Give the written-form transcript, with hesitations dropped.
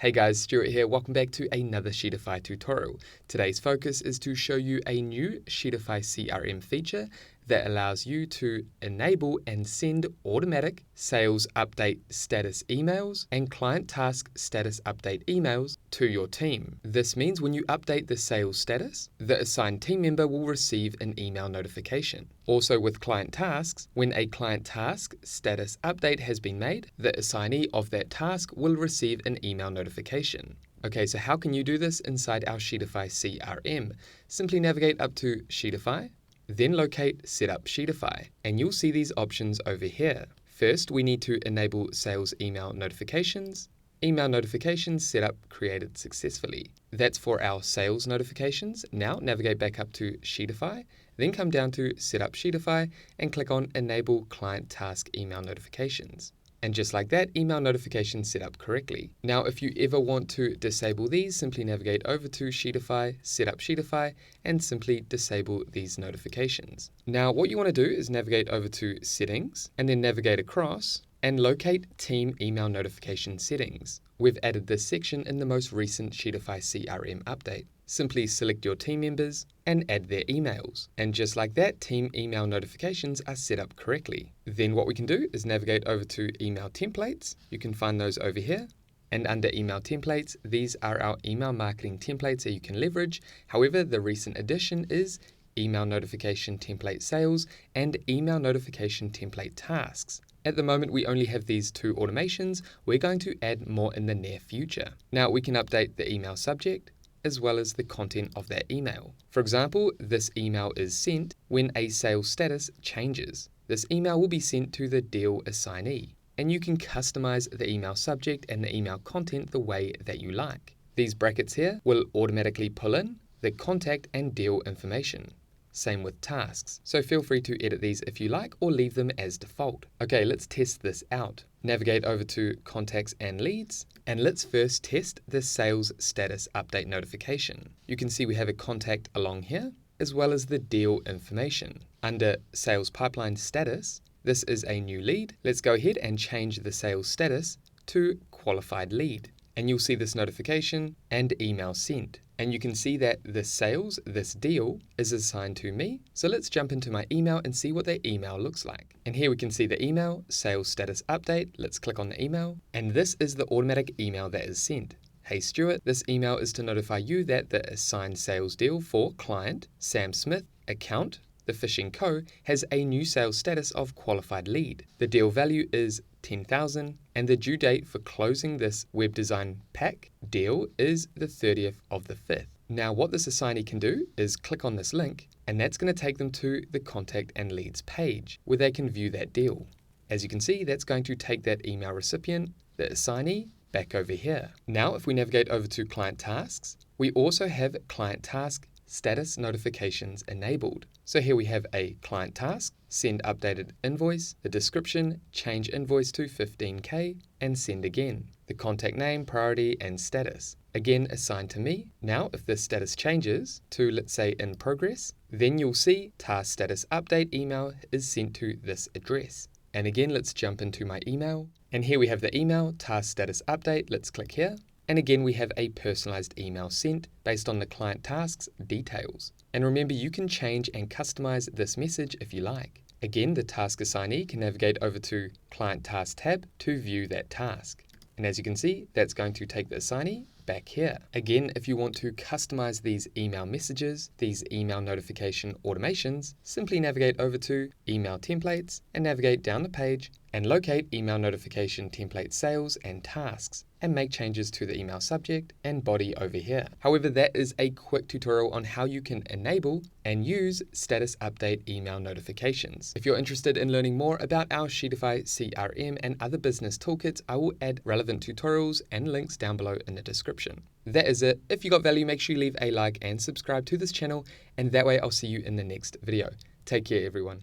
Hey guys, Stuart here. Welcome back to another Sheetify tutorial. Today's focus is to show you a new Sheetify CRM feature that allows you to enable and send automatic sales update status emails and client task status update emails to your team. This means when you update the sales status, the assigned team member will receive an email notification. Also with client tasks, when a client task status update has been made, the assignee of that task will receive an email notification. Okay, so how can you do this inside our Sheetify CRM? Simply navigate up to Sheetify, then locate Setup Sheetify, and you'll see these options over here. First, we need to enable sales email notifications. Email notifications setup created successfully. That's for our sales notifications. Now navigate back up to Sheetify, then come down to Setup Sheetify and click on Enable Client Task Email Notifications. And just like that, email notifications set up correctly. Now, if you ever want to disable these, simply navigate over to Sheetify, Setup Sheetify, and simply disable these notifications. Now, what you want to do is navigate over to Settings, and then navigate across, and locate Team Email Notification Settings. We've added this section in the most recent Sheetify CRM update. Simply select your team members and add their emails. And just like that, team email notifications are set up correctly. Then what we can do is navigate over to email templates. You can find those over here. And under email templates, these are our email marketing templates that you can leverage. However, the recent addition is email notification template sales and email notification template tasks. At the moment, we only have these two automations. We're going to add more in the near future. Now we can update the email subject as well as the content of that email. For example, this email is sent when a sales status changes. This email will be sent to the deal assignee, and you can customize the email subject and the email content the way that you like. These brackets here will automatically pull in the contact and deal information. Same with tasks, so feel free to edit these if you like or leave them as default. Okay, let's test this out. Navigate over to Contacts and Leads, and let's first test the Sales Status Update notification. You can see we have a contact along here, as well as the deal information. Under Sales Pipeline Status, this is a new lead. Let's go ahead and change the sales status to Qualified Lead. And you'll see this notification and email sent. And you can see that this sales, this deal, is assigned to me. So let's jump into my email and see what the email looks like. And here we can see the email, sales status update. Let's click on the email. And this is the automatic email that is sent. Hey Stuart, this email is to notify you that the assigned sales deal for client, Sam Smith, account, The Fishing Co., has a new sales status of qualified lead. The deal value is $10,000 and the due date for closing this web design pack deal is the 30th of the 5th. Now what this assignee can do is click on this link, and that's going to take them to the contact and leads page where they can view that deal. As you can see, that's going to take that email recipient, the assignee, back over here. Now if we navigate over to client tasks, we also have client task status notifications enabled. So here we have a client task, send updated invoice, the description, change invoice to 15K, and send again. The contact name, priority, and status, again assigned to me. Now if this status changes to, let's say, in progress, then you'll see task status update email is sent to this address. And again, let's jump into my email. And here we have the email, task status update. Let's click here. And again, we have a personalized email sent based on the client task's details. And remember, you can change and customize this message if you like. Again, the task assignee can navigate over to Client Task tab to view that task. And as you can see, that's going to take the assignee back here. Again, if you want to customize these email messages, these email notification automations, simply navigate over to Email Templates and navigate down the page and locate Email Notification Template Sales and Tasks and make changes to the email subject and body over here. However, that is a quick tutorial on how you can enable and use status update email notifications. If you're interested in learning more about our Sheetify CRM and other business toolkits, I will add relevant tutorials and links down below in the description. That is it. If you got value, make sure you leave a like and subscribe to this channel, and that way I'll see you in the next video. Take care, everyone.